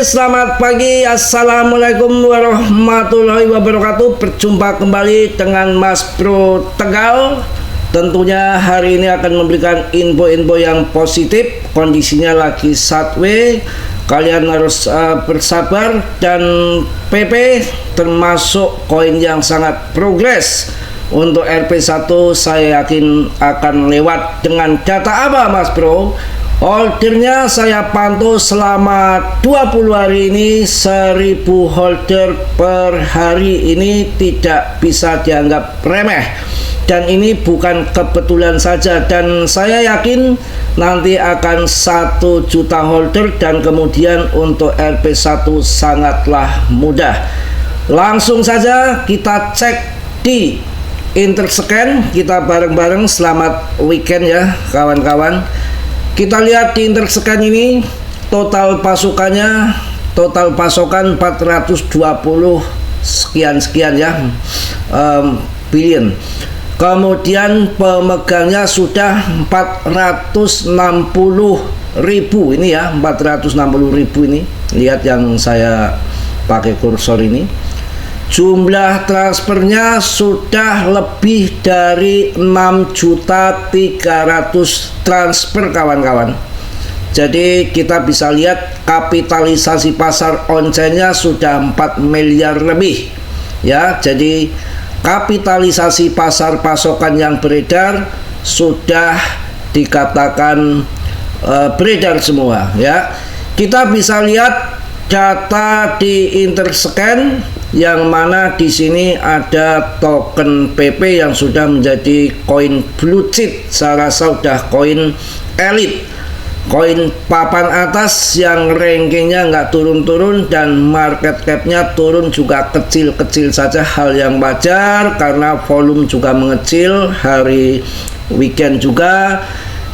Selamat pagi. Assalamualaikum warahmatullahi wabarakatuh. Berjumpa kembali dengan Mas Bro Tegal. Tentunya hari ini akan memberikan info-info yang positif. Kondisinya lagi sideways. Kalian harus bersabar. Dan PP termasuk koin yang sangat progres. Untuk RP1 saya yakin akan lewat. Dengan data apa, Mas Bro? Holdernya saya pantau selama 20 hari ini, 1000 holder per hari ini tidak bisa dianggap remeh. Dan ini bukan kebetulan saja, dan saya yakin nanti akan 1 juta holder, dan kemudian untuk RP1 sangatlah mudah. Langsung saja kita cek di Interscan, kita bareng-bareng. Selamat weekend ya kawan-kawan. Kita lihat di Interscan ini total pasukannya, total pasokan 420 sekian ya billion. Kemudian pemegangnya sudah 460.000 ini ya, 460.000 ini. Lihat yang saya pakai kursor ini. Jumlah transfernya sudah lebih dari 6.300.000 transfer kawan-kawan. Jadi kita bisa lihat kapitalisasi pasar on-chain-nya sudah 4 miliar lebih ya. Jadi kapitalisasi pasar pasokan yang beredar sudah dikatakan beredar semua ya. Kita bisa lihat data di Interscan, yang mana di sini ada token PP yang sudah menjadi koin blue chip. Saya rasa sudah koin elit, koin papan atas yang rankingnya nggak turun-turun, dan market capnya turun juga kecil-kecil saja, hal yang wajar karena volume juga mengecil hari weekend juga,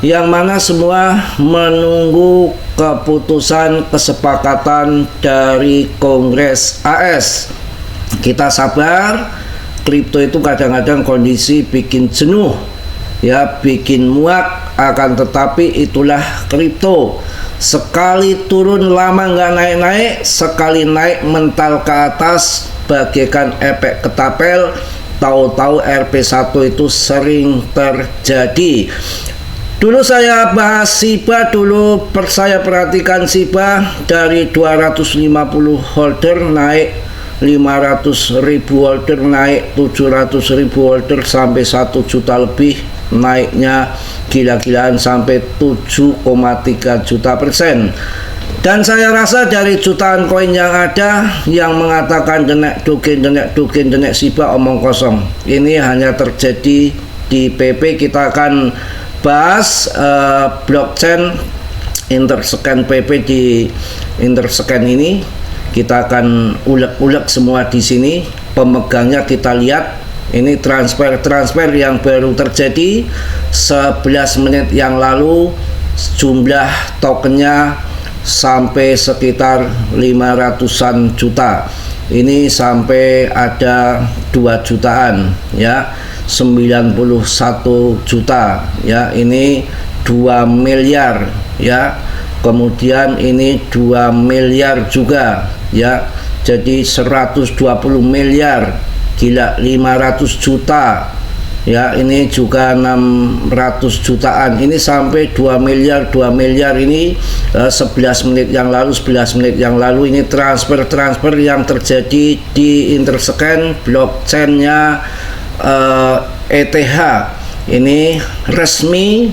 yang mana semua menunggu keputusan kesepakatan dari Kongres AS. Kita sabar. Kripto itu kadang-kadang kondisi bikin jenuh ya, bikin muak, akan tetapi itulah kripto. Sekali turun lama nggak naik-naik, sekali naik mental ke atas bagaikan efek ketapel. Tahu-tahu RP1 itu sering terjadi. Dulu saya bahas SHIBA, saya perhatikan SHIBA dari 250 holder naik 500.000 holder, naik 700.000 holder sampai 1 juta lebih, naiknya gila-gilaan sampai 7,3 juta %. Dan saya rasa dari jutaan koin yang ada, yang mengatakan denek denek SHIBA omong kosong. Ini hanya terjadi di PP. Kita akan bahas blockchain Interscan PP di Interscan ini. Kita akan ulek-ulek semua di sini. Pemegangnya kita lihat. Ini transfer yang baru terjadi 11 menit yang lalu. Jumlah tokennya sampai sekitar 500-an juta. Ini sampai ada 2 jutaan ya, 91 juta ya. Ini 2 miliar ya. Kemudian ini 2 miliar juga ya. Jadi 120 miliar. Gila, 500 juta ya. Ini juga 600 jutaan. Ini sampai 2 miliar ini 11 menit yang lalu ini transfer yang terjadi di Interscan blockchain-nya ETH. Ini resmi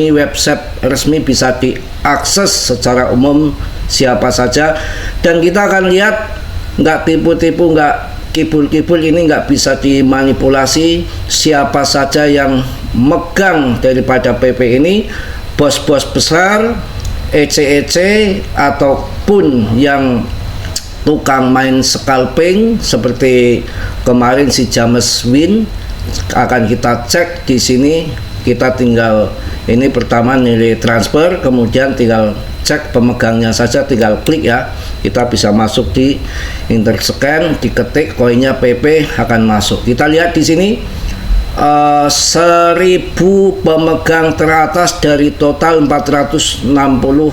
website resmi, bisa diakses secara umum siapa saja, dan kita akan lihat nggak tipu-tipu, nggak kibul-kibul, ini nggak bisa dimanipulasi. Siapa saja yang megang daripada PP ini, bos-bos besar, EC ataupun yang tukang main scalping seperti kemarin si James Win, akan kita cek di sini. Kita tinggal ini pertama nilai transfer, kemudian tinggal cek pemegangnya saja, tinggal klik ya. Kita bisa masuk di Interscan, diketik koinnya PP, akan masuk. Kita lihat di sini 1000 pemegang teratas dari total 460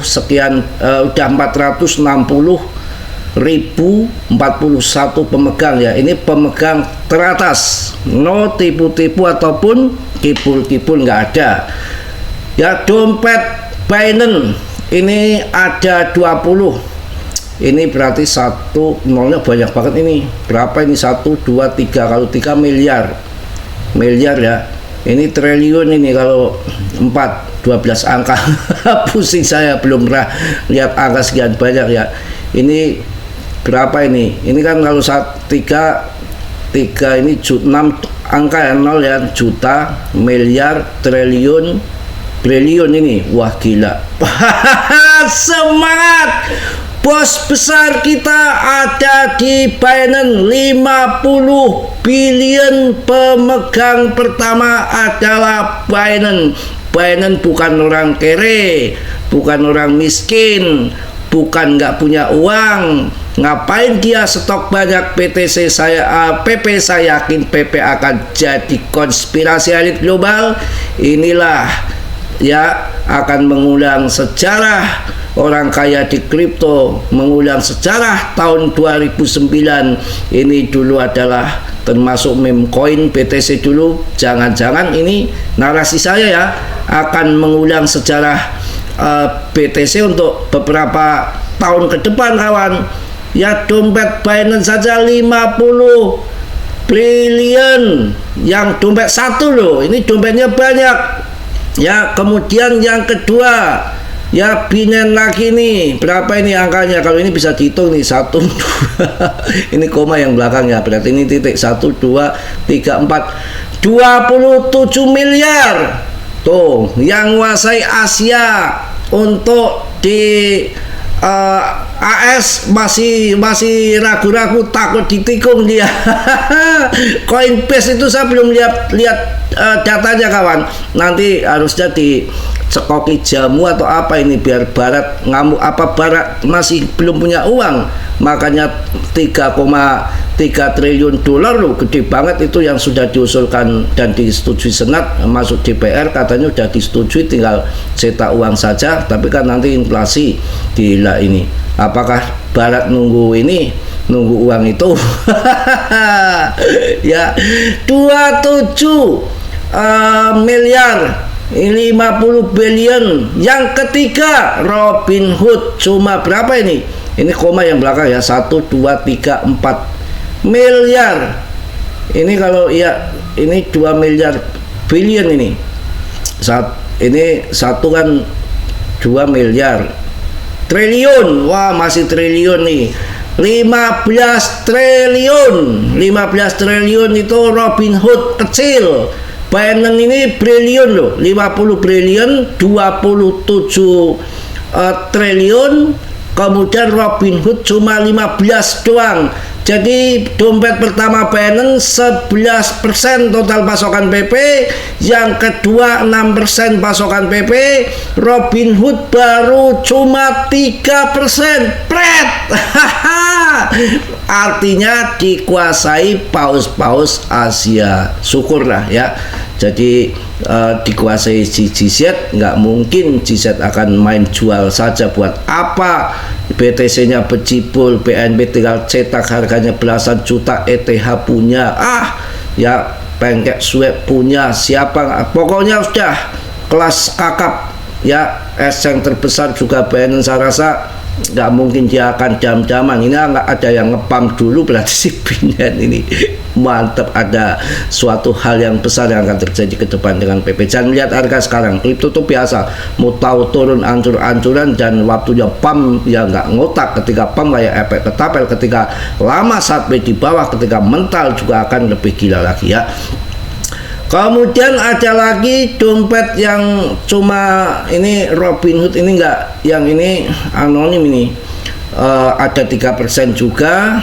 sekian, udah 460.041 pemegang ya. Ini pemegang teratas, no tipu-tipu ataupun kipul-kipul, nggak ada ya. Dompet Binance ini ada 20. Ini berarti satu nolnya banyak banget ini. Berapa ini? 1, 2, 3. Kalau 3 miliar ya. Ini triliun ini kalau 4, 12 angka. Pusing saya, belum pernah lihat angka sekian banyak ya. Ini berapa ini? Ini kan kalau 3 ini 6 angka ya, 0 ya, juta, miliar, triliun, triliun ini. Wah gila. Semangat! Bos besar kita ada di Binance, 50 billion pemegang pertama adalah Binance. Binance bukan orang kere, bukan orang miskin, bukan nggak punya uang. Ngapain dia stok banyak BTC PP? Saya yakin PP akan jadi konspirasi elit global. Inilah ya, akan mengulang sejarah. Orang kaya di kripto mengulang sejarah tahun 2009. Ini dulu adalah termasuk meme coin BTC dulu. Jangan-jangan ini narasi saya ya, akan mengulang sejarah BTC untuk beberapa tahun ke depan kawan. Ya, dompet Binance saja 50 triliun. Yang dompet satu loh, ini dompetnya banyak. Ya, kemudian yang kedua ya, Binance lagi nih, berapa ini angkanya? Kalau ini bisa dihitung nih, 1, 2, ini koma yang belakangnya, berarti ini titik, 1, 2, 3, 4, 27 miliar. Tuh, yang menguasai Asia. Untuk di AS masih ragu-ragu, takut ditikung dia. Coinbase itu saya belum lihat datanya kawan. Nanti harusnya cekoki jamu atau apa ini biar Barat ngamuk. Apa Barat masih belum punya uang? Makanya 3,3 triliun dolar loh, gede banget itu yang sudah diusulkan dan disetujui Senat, masuk DPR katanya udah disetujui, tinggal cetak uang saja. Tapi kan nanti inflasi gila ini. Apakah Barat nunggu uang itu? Ya, 27 miliar, 50 billion. Yang ketiga Robinhood, cuma berapa ini? Ini koma yang belakang ya, 1, 2, 3, 4 miliar. Ini kalau ya, ini 2 miliar billion ini. Ini satu kan 2 miliar triliun. Wah, masih triliun nih. 15 triliun itu Robinhood kecil. Binance ini triliun loh, 50 triliun, 27 triliun. Kemudian Robinhood cuma 15 doang. Jadi dompet pertama Binance 11% total pasokan PP, yang kedua 6% pasokan PP, Robinhood baru cuma 3%. Pret. Artinya dikuasai paus-paus Asia. Syukurlah ya. Jadi dikuasai GZ, nggak mungkin GZ akan main jual saja. Buat apa? BTC-nya berjibul, BNB tinggal cetak harganya belasan juta, ETH punya, ya Pancake Swap punya, siapa? Pokoknya sudah kelas kakap ya. Exchange terbesar juga Binance, saya rasa nggak mungkin dia akan jam-jaman. Ini nggak ada yang ngepam dulu, berarti si Binance ini mantap, ada suatu hal yang besar yang akan terjadi ke depan dengan PP. Jangan lihat harga sekarang, kripto itu biasa mau tahu turun ancur-ancuran, dan waktunya pam ya nggak ngotak. Ketika pam kayak efek ketapel, ketika lama sampai di bawah, ketika mental juga akan lebih gila lagi ya. Kemudian ada lagi dompet yang cuma ini Robinhood, ini enggak, yang ini anonim ini, ada 3% juga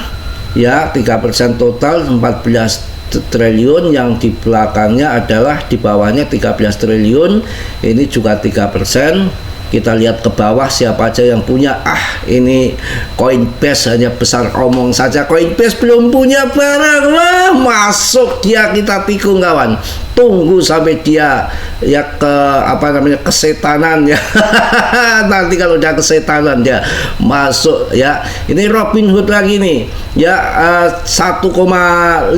ya, 3% total 14 triliun. Yang di belakangnya adalah di bawahnya 13 triliun, ini juga 3%. kita lihat ke bawah siapa aja yang punya. Ini Coinbase hanya besar omong saja. Coinbase belum punya barang lah, masuk dia, kita tikung kawan. Tunggu sampai dia ya ke kesetanan ya. Nanti kalau udah kesetanan dia masuk ya. Ini Robinhood lagi nih ya, 1,5%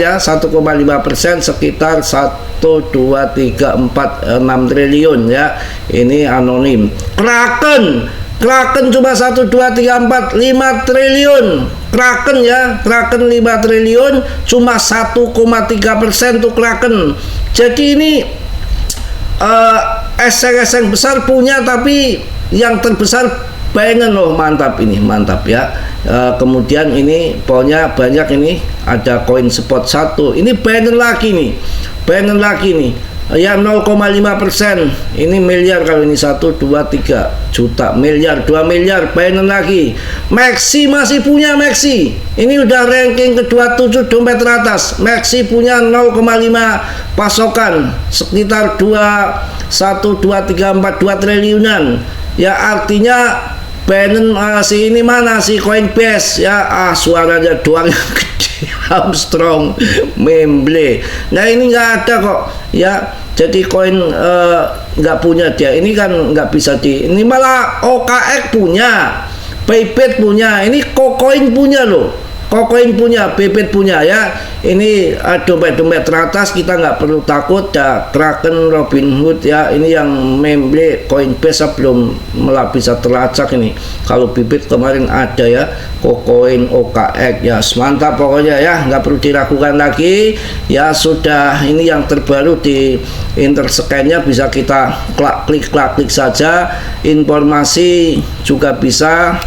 ya, 1,5%, sekitar 1, 2, 3, 4, 6 triliun ya. Ini anonim. Kraken cuma 1, 2, 3, 4, 5 triliun. Kraken ya, Kraken 5 triliun, cuma 1,3% tuh Kraken. Jadi ini eseng-eseng besar punya, tapi yang terbesar Binance loh, mantap ini, mantap ya. Kemudian ini pokoknya banyak, ini ada koin spot 1, ini Binance lagi nih, Binance lagi nih ya, 0,5%. Ini miliar kalau ini 1, 2, 3 juta, miliar, 2 miliar. Binance lagi. Maxi masih punya, Maxi. Ini udah ranking ke-27 dompet teratas. Maxi punya 0,5 pasokan, sekitar 1, 2, 3, 4, 2 triliunan. Ya artinya Binance si ini mana, si Coinbase ya, suaranya doang yang gede. Armstrong memble. Nah ini nggak ada kok ya. Jadi koin nggak punya dia. Ini kan nggak bisa ini malah OKX punya, Bybit punya, ini Kocoin punya loh. Kocoin punya, Bybit punya ya. Ini dompet-dompet teratas, kita nggak perlu takut ya. Kraken, Robinhood ya, ini yang memble. Coinbase belum bisa terlacak ini. Kalau Bybit kemarin ada ya, Kocoin, OKX ya, mantap pokoknya ya, nggak perlu diragukan lagi ya. Sudah, ini yang terbaru di Interscan-nya, bisa kita klik saja. Informasi juga bisa.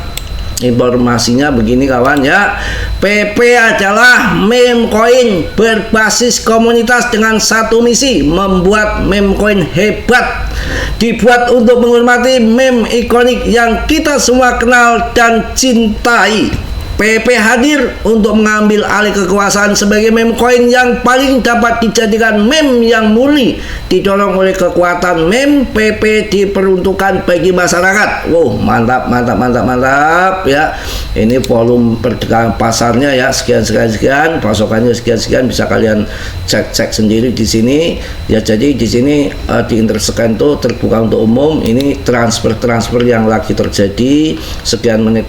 Informasinya begini kawan ya. PP adalah meme coin berbasis komunitas dengan satu misi, membuat meme coin hebat, dibuat untuk menghormati meme ikonik yang kita semua kenal dan cintai. PP hadir untuk mengambil alih kekuasaan sebagai meme coin yang paling dapat dijadikan meme yang murni. Didorong oleh kekuatan meme, PP diperuntukkan bagi masyarakat. Wow, mantap ya. Ini volume perdagangan pasarnya ya, sekian, pasokannya sekian, bisa kalian cek sendiri di sini ya. Jadi di sini di Interscan itu terbuka untuk umum. Ini transfer yang lagi terjadi sekian menit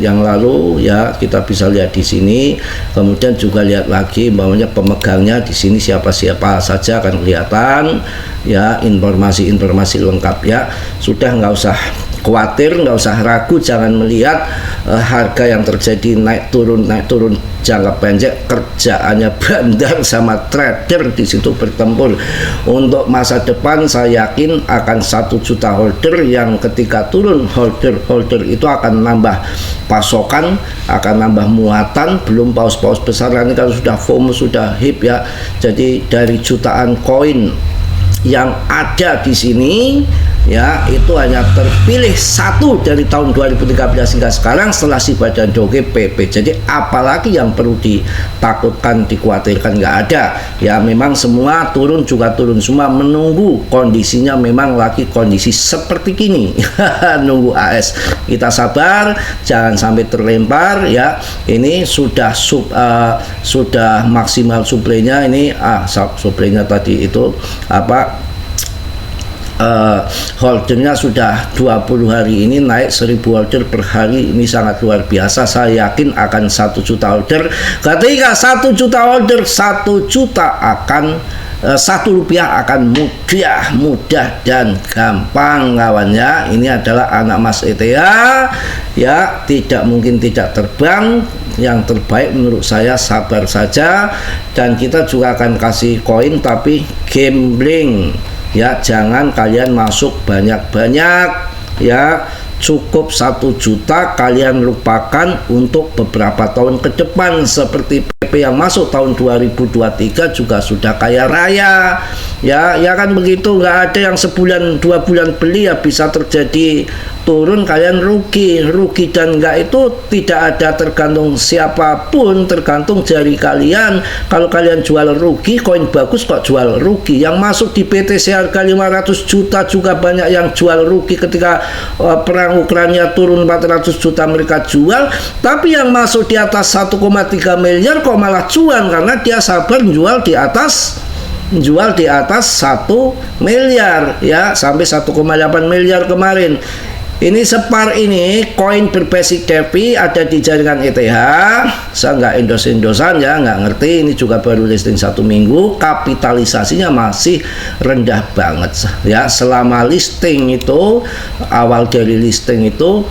yang lalu ya, kita bisa lihat di sini. Kemudian juga lihat lagi bahwanya pemegangnya di sini siapa saja akan kelihatan ya, informasi lengkap ya. Sudah, nggak usah khawatir, nggak usah ragu, jangan melihat harga yang terjadi naik turun jangka pendek. Kerjaannya bandar sama trader di situ bertempur. Untuk masa depan saya yakin akan 1 juta holder, yang ketika turun holder itu akan nambah pasokan, akan nambah muatan. Belum paus besar, ini kan sudah FOMO, sudah hip ya. Jadi dari jutaan koin yang ada di sini ya, itu hanya terpilih 1 dari tahun 2013 hingga sekarang setelah si Badan Doge PP. Jadi apalagi yang perlu ditakutkan, dikhawatirkan, nggak ada ya. Memang semua turun semua, menunggu kondisinya memang lagi kondisi seperti kini. Nunggu AS, kita sabar, jangan sampai terlempar ya. Ini sudah maksimal suplainya ini, suplainya tadi itu holdernya sudah 20 hari ini naik 1000 holder per hari. Ini sangat luar biasa. Saya yakin akan 1 juta holder. Ketika 1 juta holder, 1 juta akan 1 rupiah akan mudah dan gampang kawannya. Ini adalah anak Mas ETA ya, tidak mungkin tidak terbang. Yang terbaik menurut saya sabar saja, dan kita juga akan kasih koin tapi gambling ya. Jangan kalian masuk banyak-banyak ya, cukup 1 juta kalian lupakan untuk beberapa tahun ke depan. Seperti PP yang masuk tahun 2023 juga sudah kaya raya ya kan begitu. Nggak ada yang sebulan 2 bulan beli ya bisa terjadi turun kalian rugi. Rugi dan enggak itu tidak ada tergantung siapapun, tergantung dari kalian. Kalau kalian jual rugi, koin bagus kok jual rugi. Yang masuk di BTC harga 500 juta juga banyak yang jual rugi ketika perang Ukraina turun 400 juta mereka jual. Tapi yang masuk di atas 1,3 miliar kok malah cuan, karena dia sabar jual di atas 1 miliar ya, sampai 1,8 miliar kemarin. Ini SEPAR ini koin berbasis DeFi ada di jaringan ETH. Saya nggak endos-endosan ya, nggak ngerti. Ini juga baru listing 1 minggu, kapitalisasinya masih rendah banget ya. Selama listing itu, awal dari listing itu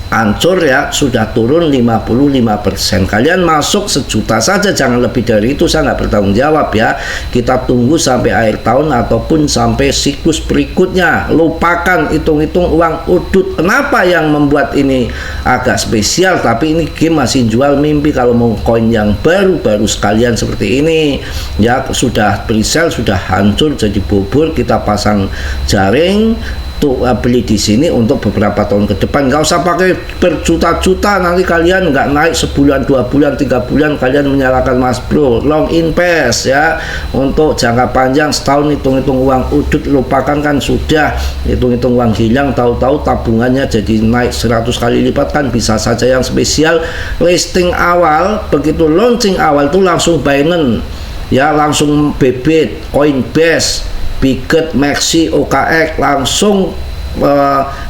hancur ya, sudah turun 55%. Kalian masuk 1 juta saja, jangan lebih dari itu, saya nggak bertanggung jawab ya. Kita tunggu sampai akhir tahun ataupun sampai siklus berikutnya. Lupakan hitung-hitung uang udut. Kenapa yang membuat ini agak spesial? Tapi ini game masih jual mimpi. Kalau mau koin yang baru-baru sekalian seperti ini ya, sudah presale, sudah hancur jadi bubur. Kita pasang jaring tuh, beli di sini untuk beberapa tahun ke depan. Nggak usah pakai berjuta-juta, nanti kalian nggak naik sebulan, 2 bulan, 3 bulan kalian menyalahkan Mas Bro. Long invest ya, untuk jangka panjang setahun. Hitung-hitung uang udut, lupakan, kan sudah hitung-hitung uang hilang, tahu-tahu tabungannya jadi naik 100 kali lipat. Kan bisa saja yang spesial listing awal, begitu launching awal tuh langsung Binance ya, langsung Bybit, Coinbase, Biget, Maxi, OKX langsung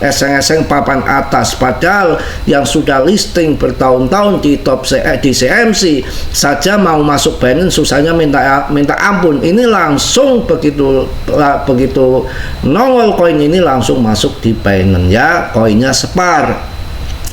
eseng-eseng papan atas. Padahal yang sudah listing bertahun-tahun di di CMC saja mau masuk Binance susahnya minta ampun. Ini langsung begitu nongol koin ini langsung masuk di Binance ya, koinnya SEPAR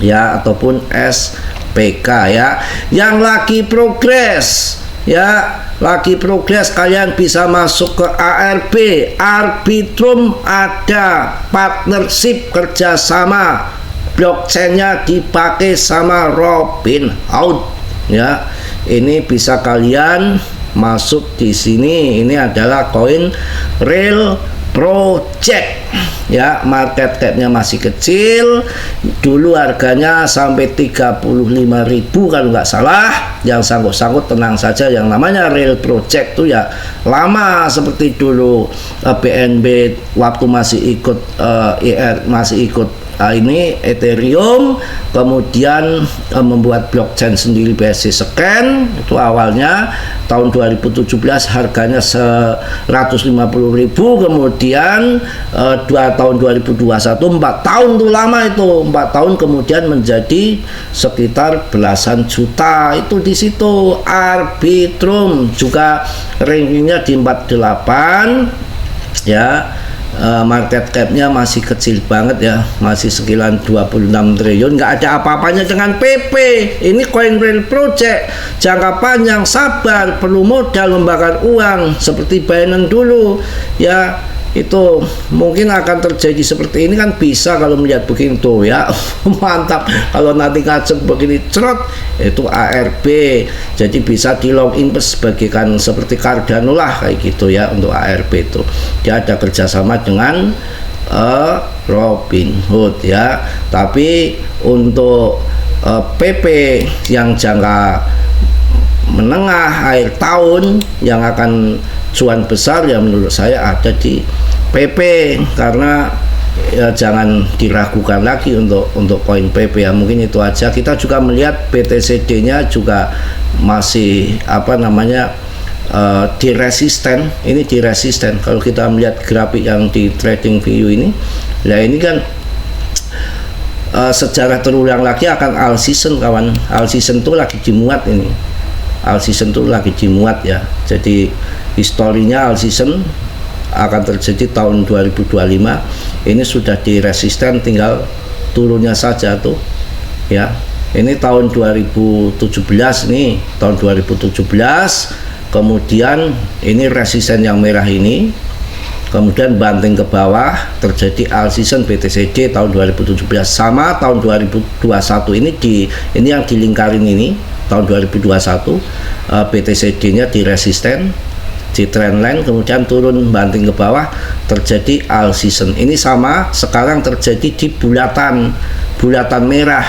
ya, ataupun SPK ya. Yang lagi progres ya, lagi progres, kalian bisa masuk ke ARB. Arbitrum ada partnership kerjasama, blockchainnya dipakai sama Robinhood ya. Ini bisa kalian masuk di sini. Ini adalah koin Real Project ya, market capnya masih kecil. Dulu harganya sampai 35.000 kalau nggak salah. Yang sangkut-sangkut tenang saja, yang namanya Real Project tuh ya lama, seperti dulu BNB waktu masih ikut masih ikut ini Ethereum, kemudian membuat blockchain sendiri BSC Scan. Itu awalnya tahun 2017 harganya 150.000, kemudian 2 tahun 2021, 4 tahun tuh lama itu, 4 tahun kemudian menjadi sekitar belasan juta. Itu di situ. Arbitrum juga rankingnya di 48 ya. Market capnya masih kecil banget ya, masih sekilan 26 triliun, nggak ada apa-apanya dengan PP. Ini koin Real Project, jangka panjang, sabar, perlu modal, membakar uang seperti Binance dulu ya. Itu mungkin akan terjadi seperti ini, kan bisa kalau melihat begitu ya. Mantap kalau nanti ngajak begini cerot, itu ARB, jadi bisa di login sebagaikan seperti Cardano lah kayak gitu ya. Untuk ARB itu dia ada kerjasama dengan Robinhood ya. Tapi untuk PP yang jangka menengah akhir tahun yang akan cuan besar ya, menurut saya ada di PP, karena ya jangan diragukan lagi untuk koin PP ya. Mungkin itu aja. Kita juga melihat BTCD-nya juga masih apa namanya di resisten. Ini di resisten. Kalau kita melihat grafik yang di trading view ini, nah ini kan sejarah terulang lagi akan all season kawan. All season tuh lagi dimuat ini. All season tuh lagi dimuat ya. Jadi historinya all season akan terjadi tahun 2025. Ini sudah di resisten, tinggal turunnya saja tuh ya. Ini tahun 2017 nih, tahun 2017. Kemudian ini resisten yang merah ini, kemudian banting ke bawah, terjadi all season BTCD tahun 2017. Sama tahun 2021 ini yang dilingkarin ini tahun 2021 BTCD-nya di resisten di trendline, kemudian turun banting ke bawah, terjadi all season. Ini sama sekarang terjadi di bulatan merah.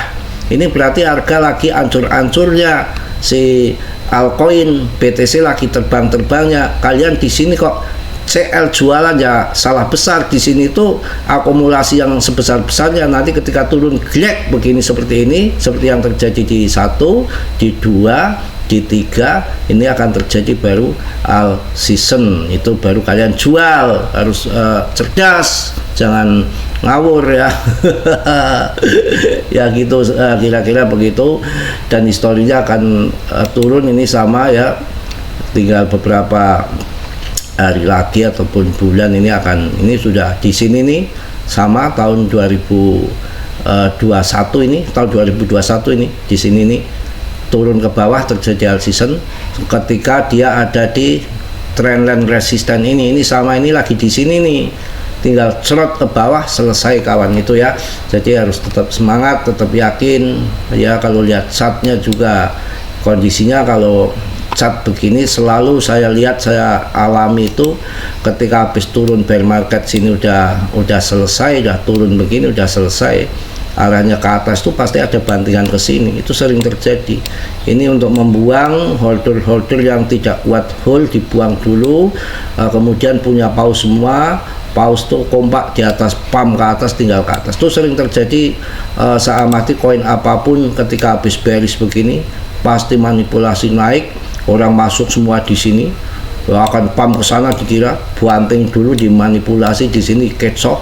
Ini berarti harga lagi ancur-ancurnya, si altcoin BTC lagi terbang-terbangnya. Kalian di sini kok CL jualan ya salah besar. Di sini tuh akumulasi yang sebesar-besarnya, nanti ketika turun glek begini seperti ini, seperti yang terjadi di 1, di 2, di 3, ini akan terjadi baru all season. Itu baru kalian jual, harus cerdas, jangan ngawur ya. Ya gitu, kira-kira begitu. Dan historinya akan turun ini sama ya, tinggal beberapa hari lagi ataupun bulan ini sudah di sini nih, sama tahun 2021 ini, tahun 2021 ini di sini nih turun ke bawah, terjadi all season. Ketika dia ada di trendline resisten ini sama, ini lagi di sini nih, tinggal cerot ke bawah, selesai kawan itu ya. Jadi harus tetap semangat, tetap yakin ya. Kalau lihat chartnya juga kondisinya, kalau chart begini selalu saya lihat, saya alami itu ketika habis turun bear market sini udah selesai, udah turun begini udah selesai, arahnya ke atas tuh pasti ada bantingan ke sini. Itu sering terjadi. Ini untuk membuang holder yang tidak kuat hold, dibuang dulu, kemudian punya pause semua. Pause tuh kompak di atas, pump ke atas, tinggal ke atas. Itu sering terjadi. Saya amati koin apapun ketika habis bearish begini pasti manipulasi naik, orang masuk semua di sini, akan pump ke sana, dikira banting dulu, dimanipulasi di sini kecok,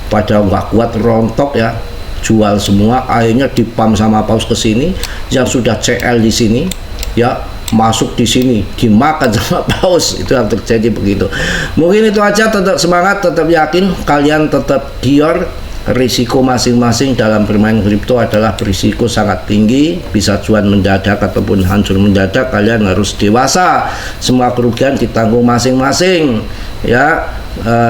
pada nggak kuat rontok ya, jual semua, akhirnya dipump sama paus ke sini, yang sudah CL di sini ya masuk di sini, dimakan sama paus. Itu yang terjadi begitu. Mungkin itu aja. Tetap semangat, tetap yakin, kalian tetap gior. Risiko masing-masing dalam bermain kripto adalah berisiko sangat tinggi, bisa cuan mendadak ataupun hancur mendadak. Kalian harus dewasa, semua kerugian ditanggung masing-masing ya.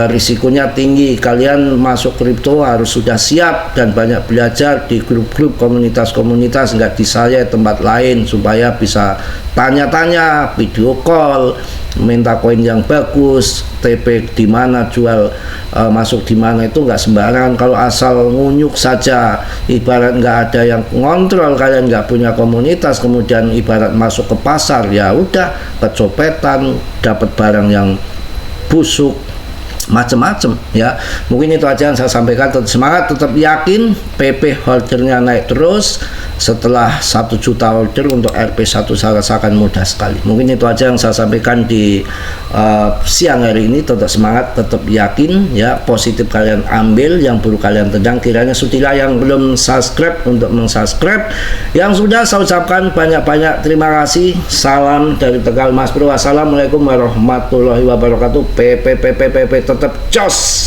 Risikonya tinggi. Kalian masuk kripto harus sudah siap dan banyak belajar di grup-grup, komunitas-komunitas, nggak di saya tempat lain, supaya bisa tanya-tanya, video call, minta koin yang bagus, TP di mana, jual masuk di mana, itu nggak sembarangan. Kalau asal ngunyuk saja, ibarat nggak ada yang ngontrol, kalian nggak punya komunitas, kemudian ibarat masuk ke pasar, ya udah kecopetan, dapat barang yang busuk, macam-macam ya. Mungkin itu aja yang saya sampaikan. Tetap semangat, tetap yakin. PP holdernya naik terus. Setelah 1 juta holder untuk RP1 saya rasakan mudah sekali. Mungkin itu aja yang saya sampaikan di siang hari ini. Tetap semangat, tetap yakin ya. Positif kalian ambil, yang buruk kalian tendang. Kiranya sudilah yang belum subscribe untuk mensubscribe. Yang sudah saya ucapkan banyak-banyak terima kasih. Salam dari Tegal Mas Bro. Wassalamualaikum warahmatullahi wabarakatuh. PP tetap jos.